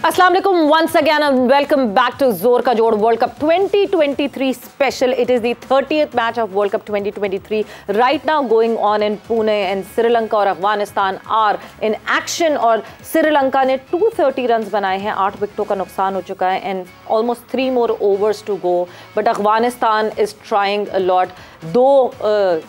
Assalamu alaikum once again and welcome back to Zor Ka Jod World Cup 2023 special. It is the 30th match of World Cup 2023 right now going on in Pune, and Sri Lanka और Afghanistan are in action. और श्रीलंका ने 230 run बनाए हैं, 8 विकेटों का नुकसान हो चुका है and almost 3 more overs to go. But Afghanistan is trying a lot. दो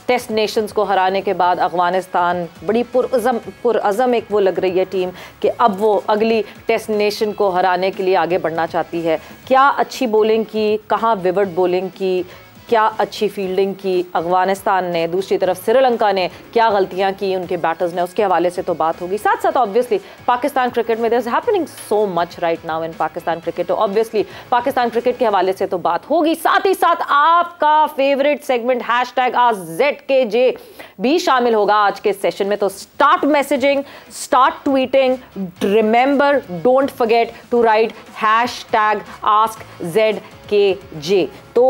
टेस्ट नेशंस को हराने के बाद अफगानिस्तान बड़ी पुरअज़म एक वो लग रही है टीम कि अब वो अगली टेस्ट नेशन को हराने के लिए आगे बढ़ना चाहती है। क्या अच्छी बॉलिंग की, कहाँ विविड बॉलिंग की, क्या अच्छी फील्डिंग की अफगानिस्तान ने, दूसरी तरफ श्रीलंका ने क्या गलतियां की उनके बैटर्स ने, उसके हवाले से तो बात होगी। साथ साथ ऑब्वियसली पाकिस्तान क्रिकेट में there is happening so much right now in Pakistan cricket, तो ऑब्वियसली पाकिस्तान क्रिकेट के हवाले से तो बात होगी। साथ ही साथ आपका फेवरेट सेगमेंट #ZKJ भी शामिल होगा आज के सेशन में। तो start messaging, start tweeting, remember don't forget to write #AskZKJ। तो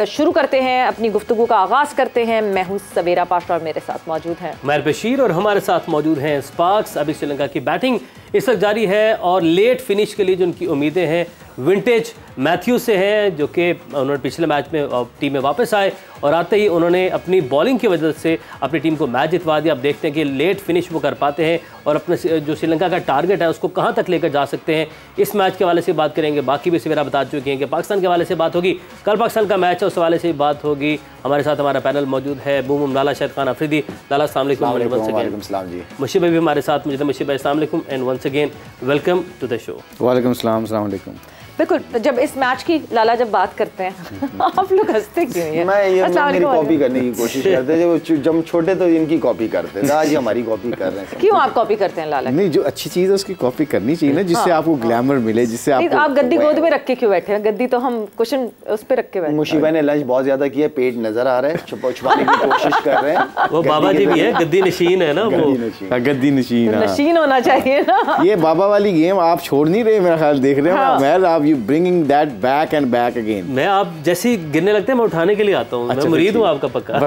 शुरू करते हैं अपनी गुफ्तगू का आगाज करते हैं। मैं हूं सवेरा पाशा और मेरे साथ मौजूद हैं मैर बशीर और हमारे साथ मौजूद हैं स्पार्क्स। अभी श्रीलंका की बैटिंग इस वक्त जारी है और लेट फिनिश के लिए जो उनकी उम्मीदें हैं विंटेज मैथ्यू से हैं, जो कि उन्होंने पिछले मैच में टीम में वापस आए और आते ही उन्होंने अपनी बॉलिंग की वजह से अपनी टीम को मैच जितवा दिया। अब देखते हैं कि लेट फिनिश वो कर पाते हैं और अपने जो श्रीलंका का टारगेट है उसको कहां तक लेकर जा सकते हैं। इस मैच के हवाले से बात करेंगे। बाकी भी सवेरा बता चुके हैं कि पाकिस्तान के हवाले से बात होगी, कल पाकिस्तान का मैच है उस हवाले से भी बात होगी। हमारे साथ हमारा पैनल मौजूद है बूम लाला शाहिद खान अफरीदी। लाला अस्सलाम वालेकुम जी। मुशीब भाई भी हमारे साथ मौजूद है। मुशीब भाई अस्सलाम वालेकुम and once again welcome to the show. वालेकुम अस्सलाम, अस्सलाम वालेकुम। बिल्कुल, जब इस मैच की लाला जब बात करते हैं आप लोग हंसते क्यों हैं? मेरी कॉपी करने की कोशिश करते हैं, जब छोटे तो इनकी कॉपी करते थे, आज हमारी कॉपी कर रहे हैं। क्यों आप कॉपी करते हैं लाला? नहीं, जो अच्छी चीज़ है उसकी कॉपी करनी चाहिए ना, जिससे आपको ग्लैमर मिले, जिससे आप गद्दी गोद में रख के क्यों बैठे हैं? गद्दी तो हम कुशन उस पे रख के बैठे। मुशीबा ने लंच बहुत ज्यादा किया, पेट नजर आ रहा है, छुपाने की कोशिश कर रहे हैं। वो बाबा जी भी है, गद्दी नशीन है ना, वो गद्दी नशीन नशीन होना चाहिए ना। ये बाबा वाली गेम आप छोड़ नहीं रहे, मेरा ख्याल देख रहे हैं। मैं आप you bringing that back and back again. मैं आप जैसे ही गिरने लगते हैं मैं उठाने के लिए आता हूँ। मैं मुरीद हूँ आपका पक्का।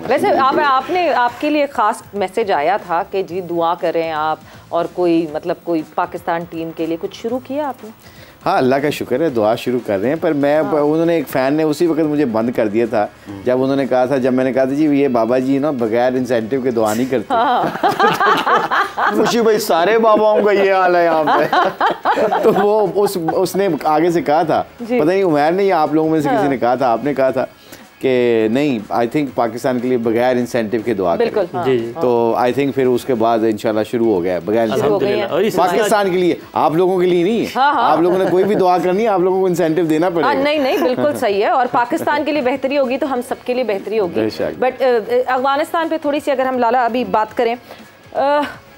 वैसे आपके लिए खास मैसेज आया था कि जी दुआ करें आप, और कोई मतलब कोई पाकिस्तान टीम के लिए कुछ शुरू किया आपने? हाँ, अल्लाह का शुक्र है, दुआ शुरू कर रहे हैं। पर मैं उन्होंने एक फ़ैन ने उसी वक्त मुझे बंद कर दिया था जब उन्होंने कहा था, जब मैंने कहा था जी ये बाबा जी ना बगैर इंसेंटिव के दुआ नहीं करते। खुशी भाई सारे बाबाओं का ये हाल है यहाँ पे। तो वो उसने आगे से कहा था, पता नहीं उमैर ने या आप लोगों में से किसी ने कहा था, आपने कहा था कि नहीं, आई थिंक पाकिस्तान के लिए बगैर इंसेंटिव के दुआ करें। जी। तो आई थिंक फिर उसके बाद इंशाल्लाह शुरू हो गया बगैर पाकिस्तान के लिए, आप लोगों के लिए नहीं। आप लोगों ने कोई भी दुआ करनी है, आप लोगों को इंसेंटिव देना पड़ेगा। नहीं, बिल्कुल सही है। और पाकिस्तान के लिए बेहतरी होगी तो हम सबके लिए बेहतरी होगी। बट अफगानिस्तान पे थोड़ी सी अगर हम लाला अभी बात करें,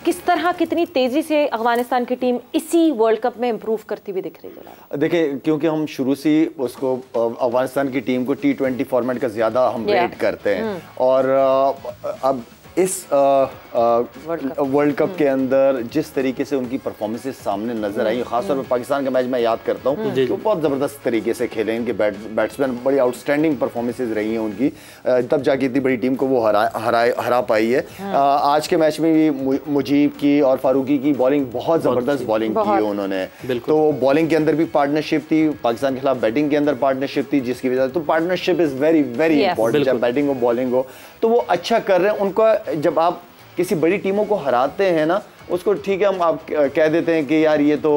किस तरह कितनी तेजी से अफगानिस्तान की टीम इसी वर्ल्ड कप में इंप्रूव करती हुई दिख रही है? देखिए, क्योंकि हम शुरू से उसको अफगानिस्तान की टीम को T20 फॉर्मेट का ज़्यादा हम रेट करते हैं, और अब इस वर्ल्ड कप के अंदर जिस तरीके से उनकी परफॉर्मेंसेस सामने नजर आई, खासतौर पर पाकिस्तान का मैच मैं याद करता हूँ कि बहुत ज़बरदस्त तरीके से खेले। इनके बैट्समैन बड़ी आउटस्टैंडिंग परफॉर्मेंसेस रही हैं उनकी, तब जाके इतनी बड़ी टीम को वो हरा पाई है। आज के मैच में भी मुजीब की और फारूकी की बॉलिंग बहुत ज़बरदस्त बॉलिंग की है उन्होंने। तो बॉलिंग के अंदर भी पार्टनरशिप थी, पाकिस्तान के खिलाफ बैटिंग के अंदर पार्टनरशिप थी, जिसकी वजह से तो partnership is very very important, जब बैटिंग हो बॉलिंग हो। तो वो अच्छा कर रहे हैं। उनका जब आप किसी बड़ी टीमों को हराते हैं ना, उसको ठीक है हम आप कह देते हैं कि यार ये तो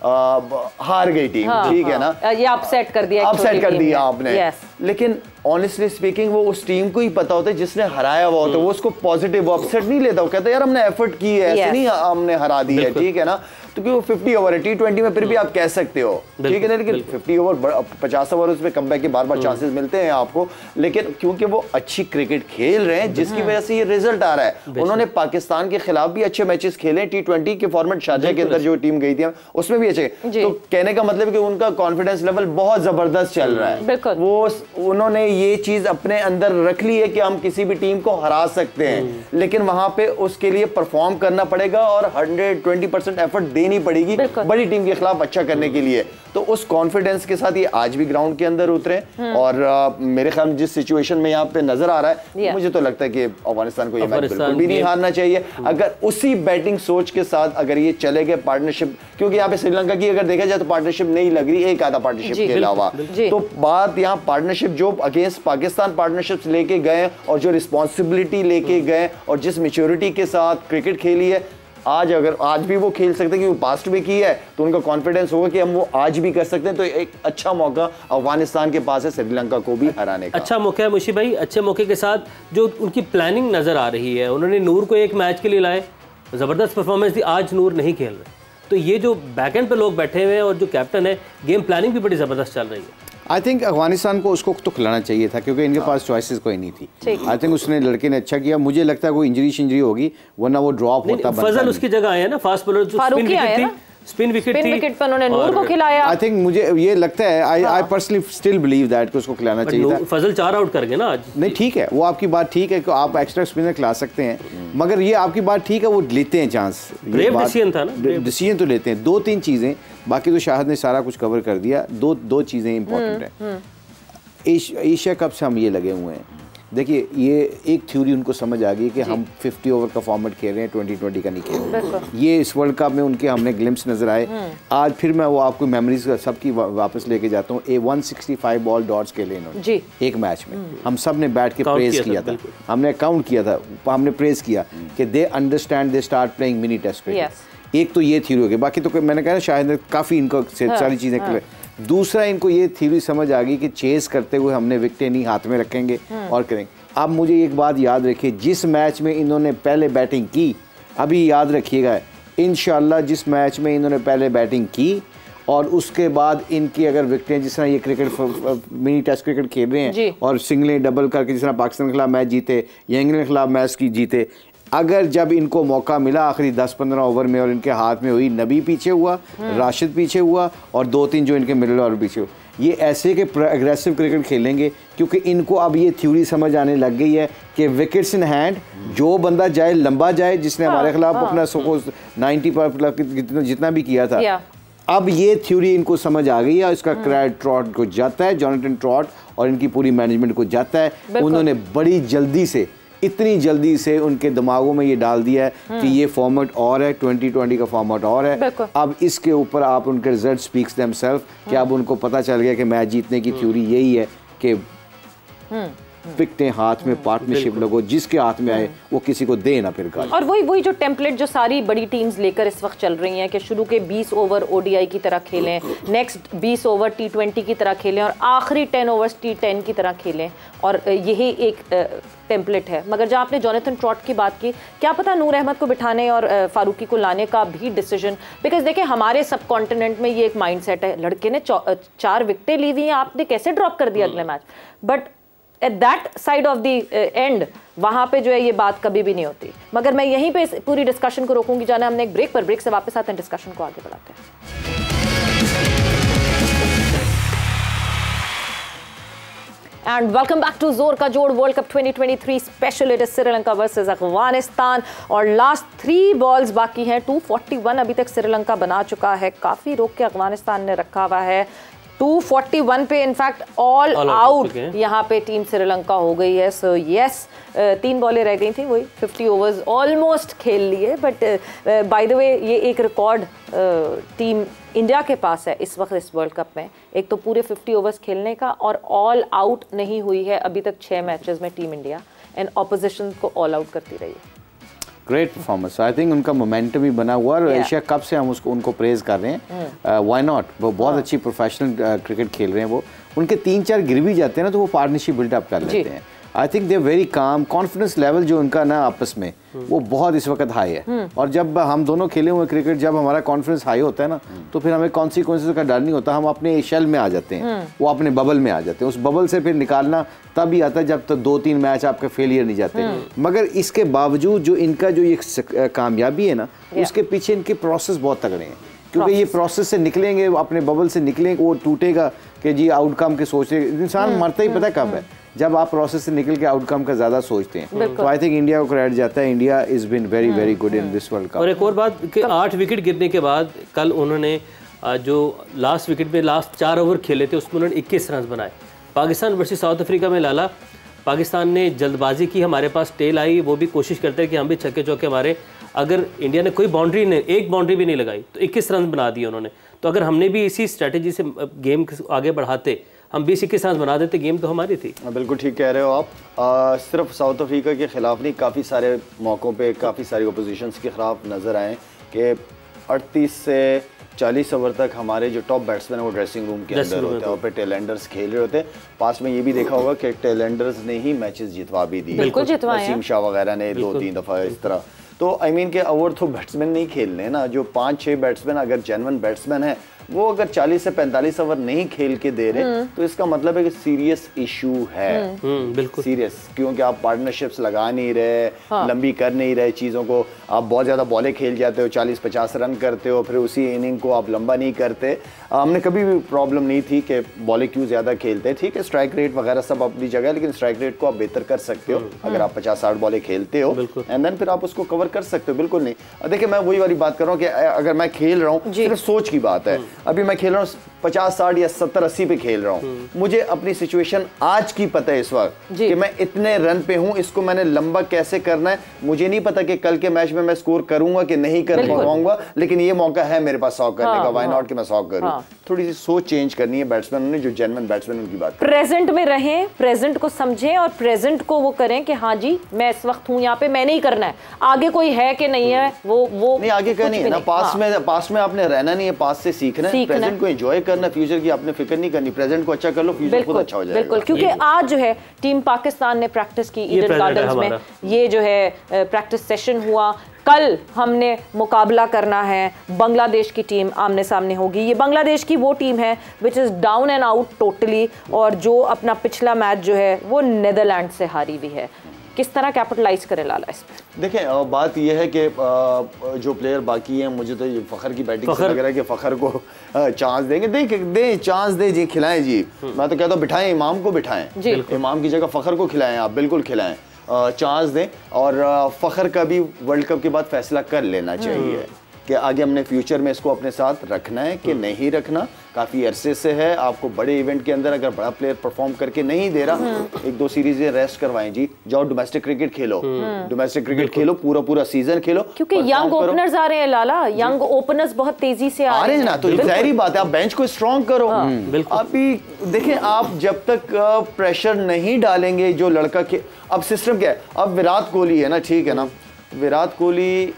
हार गई टीम, ठीक है ना, ये अपसेट कर दिया आपने। लेकिन ऑनेस्टली स्पीकिंग वो उस टीम को ही पता होता है जिसने हराया हुआ होता है, वो उसको पॉजिटिव, वो अपसेट नहीं लेता। वो कहता है यार हमने एफर्ट की है, ऐसे नहीं हमने हरा दी है, ठीक है ना। तो क्योंकि वो 50 ओवर है, T20 में फिर भी आप कह सकते हो, ठीक है ना। लेकिन 50 ओवर 50 ओवर उसमें कमबैक के बार चांसेस मिलते हैं आपको। लेकिन क्योंकि वो अच्छी क्रिकेट खेल रहे हैं, जिसकी वजह से ये रिजल्ट आ रहा है। उन्होंने पाकिस्तान के खिलाफ भी अच्छे मैचेस खेले, T20 के फॉर्मेट शारजा के अंदर जो टीम गई थी उसमें भी अच्छे। तो कहने का मतलब कि उनका कॉन्फिडेंस लेवल बहुत जबरदस्त चल रहा है। वो उन्होंने ये चीज अपने अंदर रख ली है कि हम किसी भी टीम को हरा सकते हैं, लेकिन वहां पे उसके लिए परफॉर्म करना पड़ेगा और 120% एफर्ट देनी पड़ेगी बड़ी टीम के खिलाफ अच्छा करने के लिए। तो उस कॉन्फिडेंस के साथ ये आज भी ग्राउंड के अंदर उतरे और मेरे ख्याल में जिस सिचुएशन में यहाँ पे नजर आ रहा है, मुझे तो लगता है कि अफगानिस्तान को ये मैच बिल्कुल भी नहीं हारना चाहिए। अगर उसी बैटिंग सोच के साथ अगर ये चले गए पार्टनरशिप, क्योंकि यहाँ पे श्रीलंका की अगर देखा जाए तो पार्टनरशिप नहीं लग रही एक आधा पार्टनरशिप के अलावा, तो बात यहाँ पार्टनरशिप जो अगेंस्ट पाकिस्तान पार्टनरशिप लेके गए और जो रिस्पॉन्सिबिलिटी लेके गए और जिस मेच्योरिटी के साथ क्रिकेट खेली है, आज अगर आज भी वो खेल सकते हैं कि वो पास्ट में की है, तो उनका कॉन्फिडेंस होगा कि हम वो आज भी कर सकते हैं। तो एक अच्छा मौका अफगानिस्तान के पास है श्रीलंका को भी हराने का। अच्छा मौका है मुशी भाई, अच्छे मौके के साथ जो उनकी प्लानिंग नजर आ रही है, उन्होंने नूर को एक मैच के लिए लाए, जबरदस्त परफॉर्मेंस दी, आज नूर नहीं खेल रहे, तो ये जो बैकएंड पे लोग बैठे हुए हैं और जो कैप्टन है, गेम प्लानिंग भी बड़ी जबरदस्त चल रही है। आई थिंक अफगानिस्तान को उसको तो खिलाना चाहिए था क्योंकि इनके पास चॉइसेस कोई नहीं थी। आई थिंक उसने लड़के ने अच्छा किया। मुझे लगता है कोई इंजरी होगी वरना वो ड्रॉप होता। फजल उसकी जगह आया ना, फास्ट बॉलर जो स्पिन विकेट पे उन्होंने नूर को खिलाया। आई थिंक मुझे ये लगता है, I personally still believe that कि उसको खिलाना चाहिए था। फजल 4 आउट कर गए ना आज। नहीं ठीक है, वो आपकी बात ठीक है कि आप एक्स्ट्रा स्पिनर खिला सकते हैं, मगर ये आपकी बात ठीक है, वो लेते हैं चांस। ब्रेव डिसीजन था ना, डिसीजन तो लेते हैं। 2-3 चीजें, बाकी तो शाहिद ने सारा कुछ कवर कर दिया। दो चीजें इंपॉर्टेंट है। एशिया कप से हम ये लगे हुए हैं, देखिए ये एक थ्योरी उनको समझ आ गई कि हम 50 ओवर का फॉर्मेट खेल रहे हैं, 2020 का नहीं खेल रहे हैं। ये इस वर्ल्ड कप में उनके हमने ग्लिम्स नजर आए। आज फिर मैं वो आपको मेमोरीज सबकी वापस लेके जाता हूँ। 165 बॉल डॉट्स खेले इन्होंने एक मैच में। हम सब ने बैठ के प्रेज किया था, हमने काउंट किया था, हमने प्रेज किया कि they understand, they start playing mini test cricket. एक तो ये थ्योरी हो गई, बाकी तो मैंने कहा शायद काफ़ी इनको सारी चीज़ें। दूसरा इनको ये थ्योरी समझ आ गई कि चेस करते हुए हमने विकेटें नहीं हाथ में रखेंगे और करेंगे। अब मुझे एक बात याद रखिए, जिस मैच में इन्होंने पहले बैटिंग की, अभी याद रखिएगा इंशाल्लाह जिस मैच में इन्होंने पहले बैटिंग की और उसके बाद इनकी अगर विकेटें, जिस तरह ये क्रिकेट मिनी टेस्ट क्रिकेट खेल रहे हैं और सिंगलें डबल करके जिस तरह पाकिस्तान के खिलाफ मैच जीते या इंग्लैंड के खिलाफ मैच की जीते, अगर जब इनको मौका मिला आखिरी 10-15 ओवर में और इनके हाथ में हुई, नबी पीछे हुआ, राशिद पीछे हुआ और 2-3 जो इनके मिडल ओवर पीछे हुआ, ये ऐसे के एग्रेसिव क्रिकेट खेलेंगे क्योंकि इनको अब ये थ्योरी समझ आने लग गई है कि विकेट्स इन हैंड, जो बंदा जाए लंबा जाए, जिसने हमारे खिलाफ अपना 90 पर जितना भी किया था, अब ये थ्योरी इनको समझ आ गई है। इसका क्रेडिट ट्रॉट को जाता है, जॉनथन ट्रॉट और इनकी पूरी मैनेजमेंट को जाता है। उन्होंने बड़ी जल्दी से, इतनी जल्दी से उनके दिमागों में ये डाल दिया है कि ये फॉर्मेट और है, 2020 का फॉर्मेट और है। अब इसके ऊपर आप उनके रिजल्ट स्पीक्स देमसेल्फ कि अब उनको पता चल गया कि मैच जीतने की थ्योरी यही है कि विकेटें हाथ में, पार्टनरशिप लगो, जिसके हाथ में आए वो किसी को दे ना फिर गाली। और वही जो टेम्पलेट जो सारी बड़ी टीम्स लेकर इस वक्त चल रही हैं कि शुरू के 20 ओवर ओडीआई की तरह खेलें, नेक्स्ट 20 ओवर T20 की तरह खेलें और आखिरी 10 ओवर्स T10 की तरह खेलें, और यही एक टेम्पलेट है। मगर जब आपने जॉनथन ट्रॉट की बात की, क्या पता नूर अहमद को बिठाने और फारूकी को लाने का भी डिसीजन, बिकॉज देखिए हमारे सब कॉन्टिनेंट में ये एक माइंडसेट है, लड़के ने 4 विकेटें ली हुई हैं, आपने कैसे ड्रॉप कर दिया अगले match. But at that side of the end वहां पे जो है ये बात कभी भी नहीं होती। मगर मैं यहीं पे पूरी डिस्कशन को रोकूंगी, जाना हमने एक ब्रेक पर, ब्रेक से वापस आते हैं, डिस्कशन को आगे बढ़ाते हैं। And welcome back to जोर का जोड़ world cup 2023 special. It is Sri Lanka versus Afghanistan और लास्ट 3 बॉल्स बाकी हैं। 241 अभी तक श्रीलंका बना चुका है, काफी रोक के अफगानिस्तान ने रखा हुआ है। 241 पे इनफैक्ट ऑल आउट यहाँ पे टीम श्रीलंका हो गई है। सो यस 3 बॉलें रह गई थी, वही 50 ओवर्स ऑलमोस्ट खेल लिए। बट बाय द वे ये एक रिकॉर्ड टीम इंडिया के पास है इस वक्त इस वर्ल्ड कप में, एक तो पूरे 50 ओवर्स खेलने का और ऑल आउट नहीं हुई है अभी तक 6 मैचेस में टीम इंडिया, एंड ऑपोजिशन को ऑल आउट करती रही है। ग्रेट परफॉर्मेंस, आई थिंक उनका मोमेंटम भी बना हुआ और एशिया कप से हम उनको प्रेज कर रहे हैं। व्हाई नॉट, वो बहुत अच्छी प्रोफेशनल क्रिकेट खेल रहे हैं। वो उनके 3-4 गिर भी जाते हैं ना तो वो पार्टनरशिप बिल्डअप कर लेते हैं। I think they very calm, confidence level जो उनका ना आपस में वो बहुत इस वक्त हाई है। और जब हम दोनों खेले हुए क्रिकेट, जब हमारा कॉन्फिडेंस हाई होता है ना तो फिर हमें कॉन्सिक्वेंसेस का डर नहीं होता, हम अपने शेल में आ जाते हैं, वो अपने बबल में आ जाते हैं। उस बबल से फिर निकालना तब ही आता है जब तक 2-3 मैच आपके फेलियर नहीं जाते। मगर इसके बावजूद जो इनका जो ये कामयाबी है ना, उसके पीछे इनके प्रोसेस बहुत तगड़े हैं, क्योंकि ये प्रोसेस से निकलेंगे, अपने बबल से निकलेंगे, वो टूटेगा कि जी आउटकम के सोच रहे। इंसान मरता ही पता कब है जब आप प्रोसेस से निकल के आउटकम का ज्यादा सोचते हैं तो आई थिंक इंडिया को क्रेडिट जाता है। India is been very very good in this world cup. और एक और बात कि 8 विकेट गिरने के बाद कल उन्होंने जो लास्ट विकेट में लास्ट 4 ओवर खेले थे उसमें उन्होंने 21 रन बनाए। पाकिस्तान वर्सेस साउथ अफ्रीका में लाला पाकिस्तान ने जल्दबाजी की, हमारे पास टेल आई, वो भी कोशिश करते हैं कि हम भी छक्के चौके मारे। अगर इंडिया ने कोई बाउंड्री नहीं, एक बाउंड्री भी नहीं लगाई तो 21 रन बना दिए उन्होंने। तो अगर हमने भी इसी स्ट्रेटेजी से गेम आगे बढ़ाते, हम 20-21 रन बना देते, गेम तो हमारी थी। बिल्कुल ठीक कह रहे हो आप। सिर्फ साउथ अफ्रीका के खिलाफ नहीं, काफ़ी सारे मौक़ों पे काफ़ी सारी अपोजिशंस के खिलाफ नज़र आए कि 38 से 40 ओवर तक हमारे जो टॉप बैट्समैन है वो ड्रेसिंग रूम के अंदर होते हैं और पे टेलेंडर्स खेल रहे होते हैं। पास में ये भी देखा होगा कि टेलेंडर्स ने ही मैचेस जितवा भी दिए, बिल्कुल जितवाए, वसीम शाह वगैरह ने 2-3 दफ़ा इस तरह। तो आई मीन के ओवर तो बैट्समैन नहीं खेलने ना, जो 5-6 बैट्समैन अगर जेन्युइन बैट्समैन है वो अगर 40 से 45 ओवर नहीं खेल के दे रहे तो इसका मतलब है कि सीरियस इशू है। बिल्कुल सीरियस, क्योंकि आप पार्टनरशिप्स लगा नहीं रहे, लंबी कर नहीं रहे चीज़ों को। आप बहुत ज़्यादा बॉलें खेल जाते हो, 40-50 रन करते हो, फिर उसी इनिंग को आप लंबा नहीं करते। हमने कभी भी प्रॉब्लम नहीं थी कि बॉलें क्यों ज़्यादा खेलते। ठीक है, स्ट्राइक रेट वगैरह सब अपनी जगह है, लेकिन स्ट्राइक रेट को आप बेहतर कर सकते हो अगर आप 50-60 बॉलें खेलते हो एंड देन फिर आप उसको कवर कर सकते हो। बिल्कुल नहीं, देखिए मैं वही वाली बात कर रहा हूँ कि अगर मैं खेल रहा हूँ, सिर्फ सोच की बात है। अभी मैं खेल रहा हूँ 50-60 या 70-80 पे खेल रहा हूँ, मुझे अपनी सिचुएशन आज की पता है इस वक्त कि मैं इतने रन पे हूँ, इसको मैंने लंबा कैसे करना है। मुझे नहीं पता कि कल के मैच में मैं स्कोर करूंगा कि नहीं कर पाऊंगा, लेकिन ये मौका है मेरे पास 100 करने का, व्हाई नॉट कि मैं 100 करूं। थोड़ी सी सोच चेंज करनी है बैट्समैन ने, जो जेन्युइन बैट्समैन उनकी बात। प्रेजेंट में रहें, प्रेजेंट को समझें और प्रेजेंट को वो करें कि हाँ जी मैं इस वक्त हूँ यहाँ पे, मैंने ही करना है। आगे कोई है कि नहीं है वो नहीं, आगे का नहीं है ना, पास में आपने रहना नहीं है, पास से सीखना है, प्रेजेंट को एंजॉय करना, फ्यूचर की आपने फिक्र नहीं करनी, प्रेजेंट को अच्छा कर लो, फ्यूचर खुद अच्छा हो जाएगा। बिल्कुल, क्योंकि आज जो है टीम पाकिस्तान ने प्रैक्टिस की ईडन गार्डन्स में, ये जो है प्रैक्टिस सेशन हुआ। कल हमने मुकाबला करना है, बांग्लादेश की टीम आमने सामने होगी। ये बांग्लादेश की वो टीम है which is down and out totally, और जो अपना पिछला मैच जो है वो नीदरलैंड से हारी भी है। किस तरह कैपिटलाइज करे लाला इस पर? देखें, बात यह है कि जो प्लेयर बाकी हैं, मुझे तो ये फ़खर की बैटिंग से लग रहा है कि फ़खर को चांस देंगे। दें चांस दें जी, खिलाएं जी। मैं तो कहता हूँ बिठाएं, इमाम को बिठाएं, इमाम की जगह फ़खर को खिलाएं, आप बिल्कुल खिलाएं, चांस दें। और फ़खर का भी वर्ल्ड कप के बाद फैसला कर लेना चाहिए कि आगे हमने फ्यूचर में इसको अपने साथ रखना है कि नहीं रखना। काफ़ी अरसे से है, आपको बड़े इवेंट के अंदर अगर बड़ा प्लेयर परफॉर्म करके नहीं दे रहा, 1-2 सीरीज रेस्ट करवाएं जी, जाओ डोमेस्टिक क्रिकेट खेलो, डोमेस्टिक क्रिकेट खेलो, पूरा सीजन खेलो, क्योंकि यंग ओपनर्स आ रहे हैं लाला, यंग ओपनर्स बहुत तेजी से आ रहे हैं ना, तो जाहिर बात है आप बेंच को स्ट्रॉन्ग करो। अभी देखें, आप जब तक प्रेशर नहीं डालेंगे, जो लड़का के अब सिस्टम क्या है, अब विराट कोहली है ना, ठीक है ना, विराट कोहली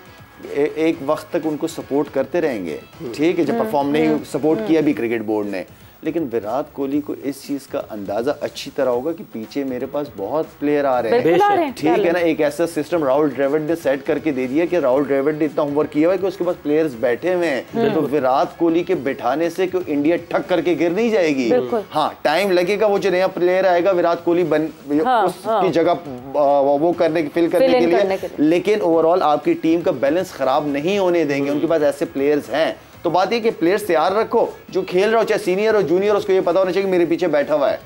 एक वक्त तक उनको सपोर्ट करते रहेंगे, ठीक है, जब परफॉर्म नहीं सपोर्ट किया भी क्रिकेट बोर्ड ने, लेकिन विराट कोहली को इस चीज का अंदाजा अच्छी तरह होगा कि पीछे मेरे पास बहुत प्लेयर आ रहे हैं, ठीक है ना। एक ऐसा सिस्टम राहुल द्रविड़ ने सेट करके दे दिया कि राहुल द्रविड़ ने इतना होमवर्क किया हुआ है कि उसके पास प्लेयर्स बैठे हुए हैं, तो विराट कोहली के बिठाने से क्यों इंडिया ठक करके गिर नहीं जाएगी। हाँ, टाइम लगेगा, वो जो नया प्लेयर आएगा विराट कोहली उसकी जगह वो करने फिल करने के लिए, लेकिन ओवरऑल आपकी टीम का बैलेंस खराब नहीं होने देंगे, उनके पास ऐसे प्लेयर्स हैं। तो बात ये कि प्लेयर्स तैयार रखो, जो खेल रहा हो चाहे सीनियर हो जूनियर, उसको ये पता होना चाहिए कि मेरे पीछे बैठा हुआ है।